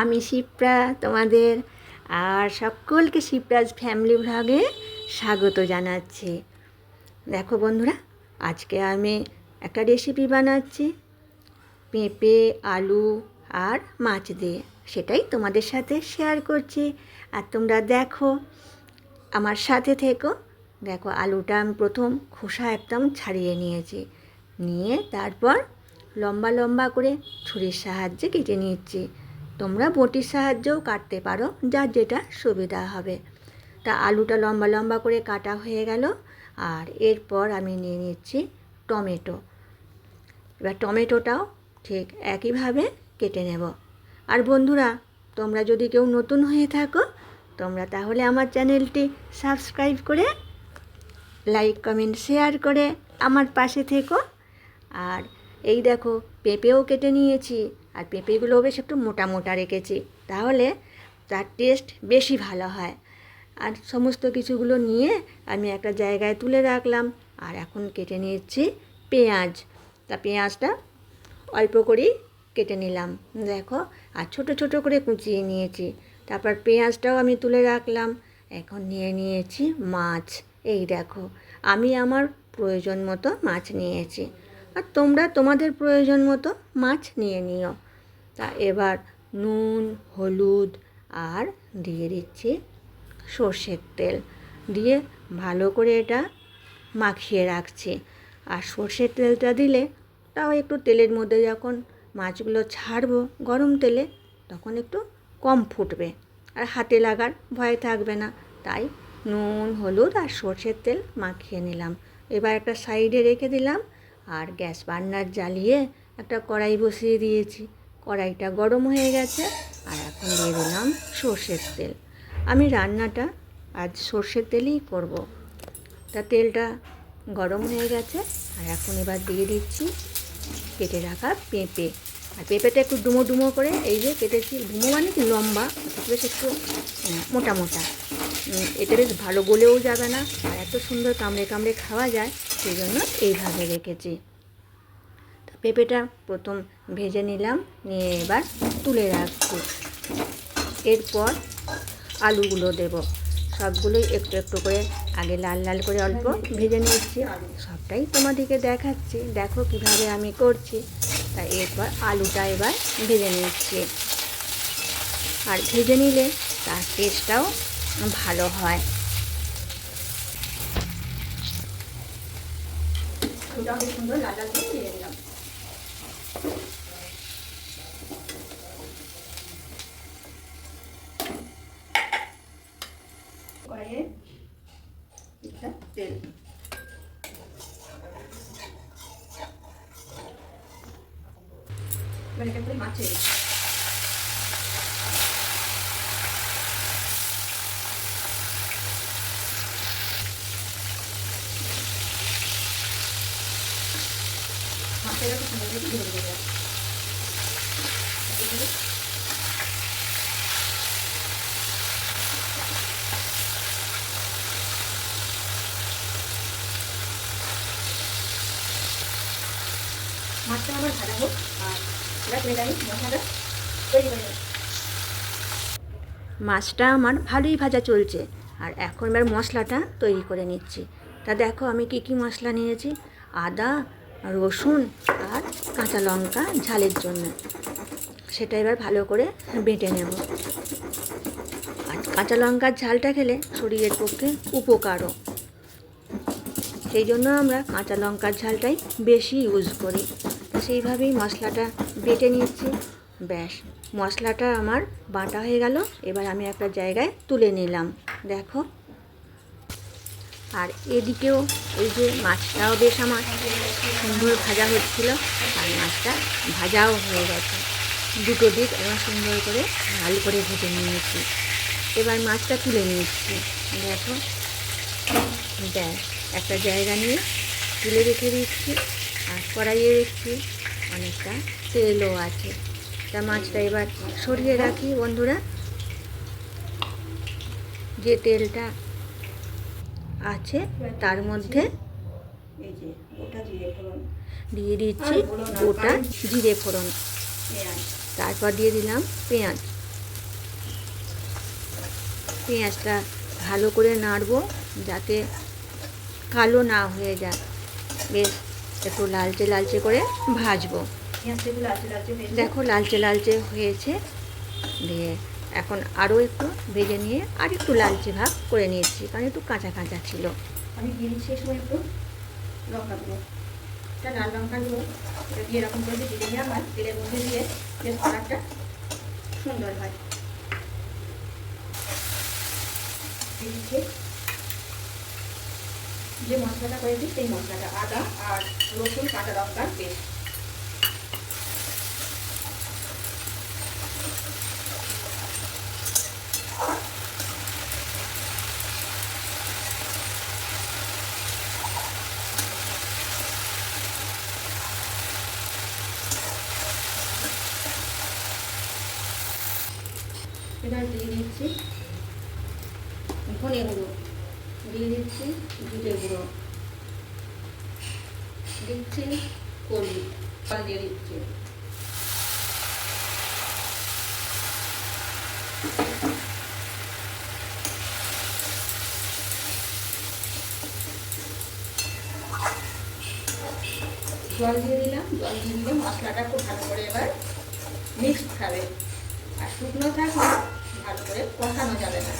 আমি শিপ্রা তোমাদের আর সকলকে শিপ্রাজ ফ্যামিলি ভ্লগে স্বাগত জানাচ্ছি। দেখো বন্ধুরা, আজকে আমি একটা রেসিপি বানাচ্ছি পেঁপে, আলু আর মাছ দিয়ে। সেটাই তোমাদের সাথে শেয়ার করছি। আর তোমরা দেখো, আমার সাথে থেকো। দেখো, আলুটা আমি প্রথম খোসা একদম ছাড়িয়ে নিয়েছি, নিয়ে তারপর লম্বা লম্বা করে ছুরির সাহায্যে কেটে নিচ্ছি। তোমরা বটির সাহায্যেও কাটতে পারো, যার যেটা সুবিধা হবে। তা আলুটা লম্বা লম্বা করে কাটা হয়ে গেল। আর এরপর আমি নিয়ে নিচ্ছি টমেটো। এবার টমেটোটাও ঠিক একইভাবে কেটে নেব। আর বন্ধুরা, তোমরা যদি কেউ নতুন হয়ে থাকো, তোমরা তাহলে আমার চ্যানেলটি সাবস্ক্রাইব করে লাইক কমেন্ট শেয়ার করে আমার পাশে থেকো। আর এই দেখো, পেঁপেও কেটে নিয়েছি। আর পেঁপেগুলো বেশ একটু মোটা মোটা রেখেছি, তাহলে তার টেস্ট বেশি ভালো হয়। আর সমস্ত কিছুগুলো নিয়ে আমি একটা জায়গায় তুলে রাখলাম। আর এখন কেটে নিচ্ছি পেঁয়াজ। তা পেঁয়াজটা অল্প করেই কেটে নিলাম, দেখো। আর ছোট ছোট করে কুচিয়ে নিয়েছি। তারপর পেঁয়াজটাও আমি তুলে রাখলাম। এখন নিয়ে নিয়েছি মাছ। এই দেখো, আমি আমার প্রয়োজন মতো মাছ নিয়েছি, আর তোমরা তোমাদের প্রয়োজন মতো মাছ নিয়ে নিও। তা এবার নুন, হলুদ আর দিয়ে দিচ্ছি সর্ষের তেল, দিয়ে ভালো করে এটা মাখিয়ে রাখছি। আর সর্ষের তেলটা দিলে তাও একটু তেলের মধ্যে যখন মাছগুলো ছাড়বো গরম তেলে, তখন একটু কম ফুটবে আর হাতে লাগার ভয় থাকবে না। তাই নুন, হলুদ আর সর্ষের তেল মাখিয়ে নিলাম। এবার একটা সাইডে রেখে দিলাম। আর গ্যাস বার্নার জ্বালিয়ে একটা কড়াই বসিয়ে দিয়েছি। কড়াইটা গরম হয়ে গেছে। আর এখন দিয়ে দিলাম সর্ষের তেল। আমি রান্নাটা আজ সর্ষের তেলেই করব। তা তেলটা গরম হয়ে গেছে। আর এখন এবার দিয়ে দিচ্ছি কেটে রাখা পেঁপে। আর পেঁপেটা একটু ডুমো ডুমো করে এই যে কেটেছি। ডুমো মানে কি লম্বা, বেশ একটু মোটা মোটা। এটা বেশ ভালো গলেও যাবে না, আর এত সুন্দর কামড়ে কামড়ে খাওয়া যায়, সেই জন্য এইভাবে রেখেছি। তো পেঁপেটা প্রথম ভেজে নিলাম, নিয়ে এবার তুলে রাখছি। এরপর আলুগুলো দেব। সবগুলোই একটু একটু করে আগে লাল লাল করে অল্প ভেজে নিচ্ছি। সবটাই তোমাদেরকে দেখাচ্ছি, দেখো কিভাবে আমি করছি। তাই এরপর আলুটা এবার ভেজে নিচ্ছি। আর ভেজে নিলে তার টেস্টটাও ভালো হয়। আলুটাও বেশ সুন্দর লাল লাল করে ভেজে নিলাম। কড়াইয়ে তেল, এবার এটা করে মাছ ছেড়ে মাছটা খুব সুন্দর করে ভেজে ভেজে যাবে। মাছটা আবার ভাজা হোক, আর এবার তুলে আমি মশলাটা তৈরি করে নেব। মাছটা আমার ভালোই ভাজা চলছে। আর এখন এবার মশলাটা তৈরি করে নিচ্ছি। তা দেখো আমি কী কী মশলা নিয়েছি। আদা, রসুন আর কাঁচা লঙ্কা ঝালের জন্য, সেটা এবার ভালো করে বেটে নেব। আর কাঁচা লঙ্কার ঝালটা খেলে শরীরের পক্ষে উপকারও, সেই জন্য আমরা কাঁচা লঙ্কার ঝালটাই বেশি ইউজ করি। সেইভাবেই মশলাটা বেটে নিচ্ছি। ব্যাস, মশলাটা আমার বাটা হয়ে গেল। এবার আমি একটা জায়গায় তুলে নিলাম, দেখো। আর এদিকেও এই যে মাছটাও বেশ আমার সুন্দর ভাজা হচ্ছিল। আর মাছটা ভাজাও হয়ে গেছে, দুটো দিক আমার সুন্দর করে লাল করে ভেজে নিয়েছি। এবার মাছটা তুলে নিচ্ছি, দেখো। ব্যাস, একটা জায়গা নিয়ে তুলে রেখে দিচ্ছি। আর কড়াইয়ে দেখছি অনেকটা তেলও আছে। তা মাছটা এবার সরিয়ে রাখি বন্ধুরা। যে তেলটা আছে তার মধ্যে দিয়ে দিচ্ছি গোটা জিরে ফোড়ন। তারপর দিয়ে দিলাম পেঁয়াজ। পেঁয়াজটা ভালো করে নাড়বো যাতে কালো না হয়ে যায়, বেশ একটু লালচে লালচে করে ভাজবো। পেঁয়াজটা একটু লালচে লালচে হয়েছে, দেখো লালচে লালচে হয়েছে। দিয়ে এখন আরও একটু ভেজে নিয়ে আর একটু লালচে ভাব করে নিয়েছি, কারণ একটু কাঁচা কাঁচা ছিল। আমি দিয়ে দিচ্ছি এই সময় একটু লঙ্কা গুঁড়ো, এটা লাল লঙ্কা গুঁড়ো, এটা দিয়ে এরকম করে দিলে দিয়ে আমার তেলের মধ্যে দিয়ে বেশ কালারটা সুন্দর হয়। দিয়ে দিচ্ছি যে মশলাটা করেছি সেই মশলাটা, আদা আর রসুন কাঁচা লঙ্কার পেস্ট। এবার দিয়ে দিচ্ছি ধনে গুঁড়ো, দিয়ে দিচ্ছি জিরে গুঁড়ো, দিচ্ছি হলুদ, জল দিয়ে দিচ্ছি। জল দিয়ে দিলাম, জল দিয়ে দিলে মশলাটা খুব ভালো করে এবার মিক্সড খাবে, আর শুকনো থাকলে ভালো করে কষানো যাবে না।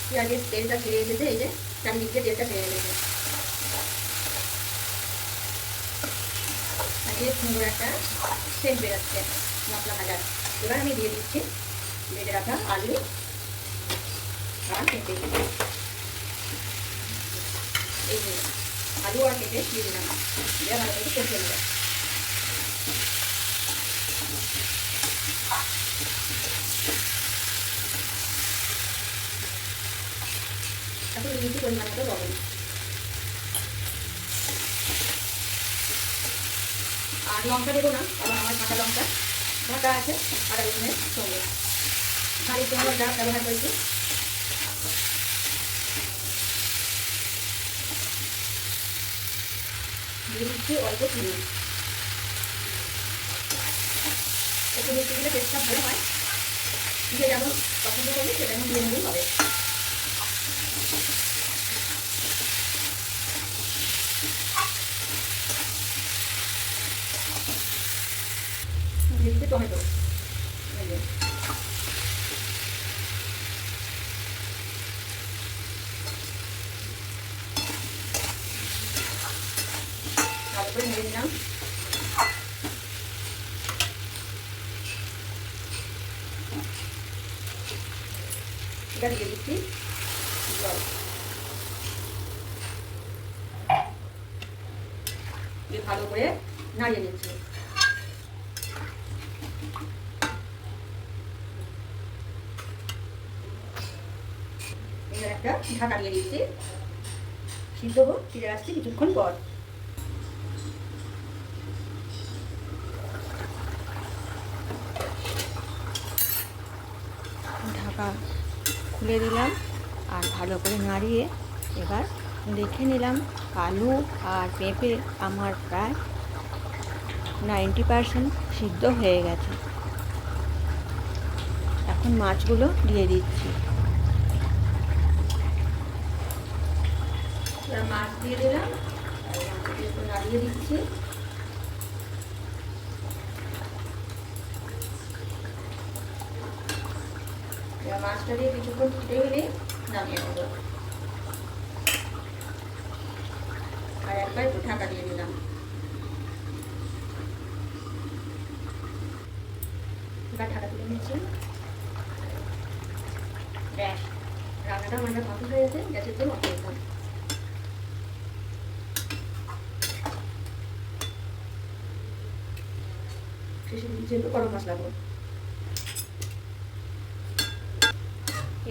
পেঁয়াজের তেলটা ছেড়ে এসেছে, এই যে চারদিকে তেলটা ছেড়ে এসেছে, সুন্দর একটা সেন্ট বেরোচ্ছে মশলা ভাজার। এবার আমি দিয়ে দিচ্ছি ভেজে রাখা আলু আর পেঁপে, এই যে আলু আর পেঁপে দিয়ে দিলাম, দিয়ে ভালো করে কষিয়ে নেব। এখন দিয়েছি পরিমাণ মতো লবণ, আর লঙ্কা দেবো না, কারণ আমার কাঁচা লঙ্কা বাটা আছে আদা রসুনের সঙ্গে, বাড়ির জন্য যা ব্যবহার করেছি। দিয়ে দিচ্ছি অল্প চিনি, একটু মিষ্টি দিলে টেস্টটা ভালো হয়, যে যেমন পছন্দ করবে সেটা যেমন দিয়ে নিলেই হবে। দিয়ে দিচ্ছি টমেটো, ভালো করে নেড়ে নিলাম। এটা দিয়ে দিচ্ছি জল, দিয়ে ভালো করে নাড়িয়ে নিচ্ছি। এবার একটা ঢাকা দিয়ে দিচ্ছি, সিদ্ধ হোক, ফিরে আসছি কিছুক্ষণ পর। ঢাকা খুলে দিলাম আর ভালো করে নাড়িয়ে এবার দেখে নিলাম আলু আর পেঁপে আমার প্রায় 90% সিদ্ধ হয়ে গেছে। এখন মাছগুলো দিয়ে দিচ্ছি, মাছ দিয়ে দিলাম, একটু নাড়িয়ে দিচ্ছি। মাছটা দিয়ে কিছুক্ষণ ফুটে গেলে নামিয়ে নেব, আর একবার একটু ঢাকা দিয়ে দিলাম। এবার ঢাকা তুলে নিচ্ছি। ব্যাস, রান্নাটা আমার কমপ্লিট হয়ে গেছে, গ্যাসের জন্য অফ করলাম। শেষে দিচ্ছি একটু গরম মশলা গুঁড়ো।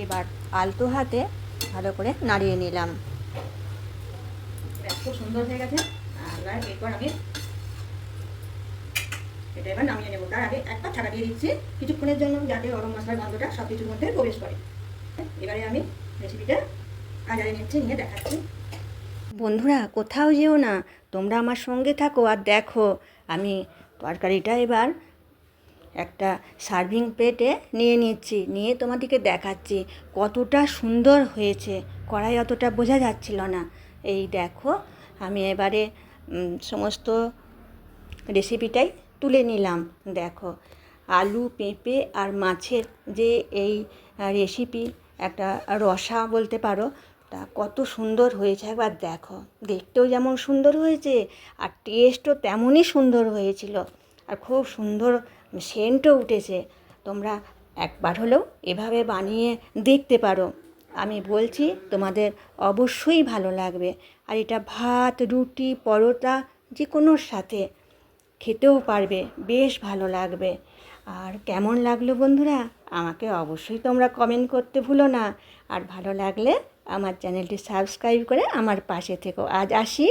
এবার আলতো হাতে ভালো করে নাড়িয়ে নিলাম, খুব সুন্দর হয়ে গেছে। এরপর আমি এটা এবার নামিয়ে নেব, তার আগে একটা ঢাকা দিয়ে দিচ্ছি কিছুক্ষণের জন্য, যাতে গরম মশলার গন্ধটা সব কিছুর মধ্যে প্রবেশ করে। এবারে আমি রেসিপিটা আজারে নিচ্ছি, নিয়ে দেখাচ্ছি। বন্ধুরা কোথাও যেও না, তোমরা আমার সঙ্গে থাকো আর দেখো আমি তরকারিটা এবার একটা সার্ভিং প্লেটে নিয়ে নিচ্ছি, নিয়ে তোমাদেরকে দেখাচ্ছি কতটা সুন্দর হয়েছে। কড়াই অতটা বোঝা যাচ্ছিল না। এই দেখো আমি এবারে সমস্ত রেসিপিটাই তুলে নিলাম। দেখো আলু পেঁপে আর মাছের যে এই রেসিপি, একটা রসা বলতে পারো, তা কত সুন্দর হয়েছে একবার দেখো। দেখতেও যেমন সুন্দর হয়েছে আর টেস্টও তেমনই সুন্দর হয়েছিল, আর খুব সুন্দর সেন্টও উঠেছে। তোমরা একবার হলেও এভাবে বানিয়ে দেখতে পারো, আমি বলছি তোমাদের অবশ্যই ভালো লাগবে। আর এটা ভাত রুটি পরোটা যে কোনোর সাথে খেতেও পারবে, বেশ ভালো লাগবে। আর কেমন লাগলো বন্ধুরা আমাকে অবশ্যই তোমরা কমেন্ট করতে ভুলো না। আর ভালো লাগলে আমার চ্যানেলটি সাবস্ক্রাইব করে আমার পাশে থেকো। আজ আসি।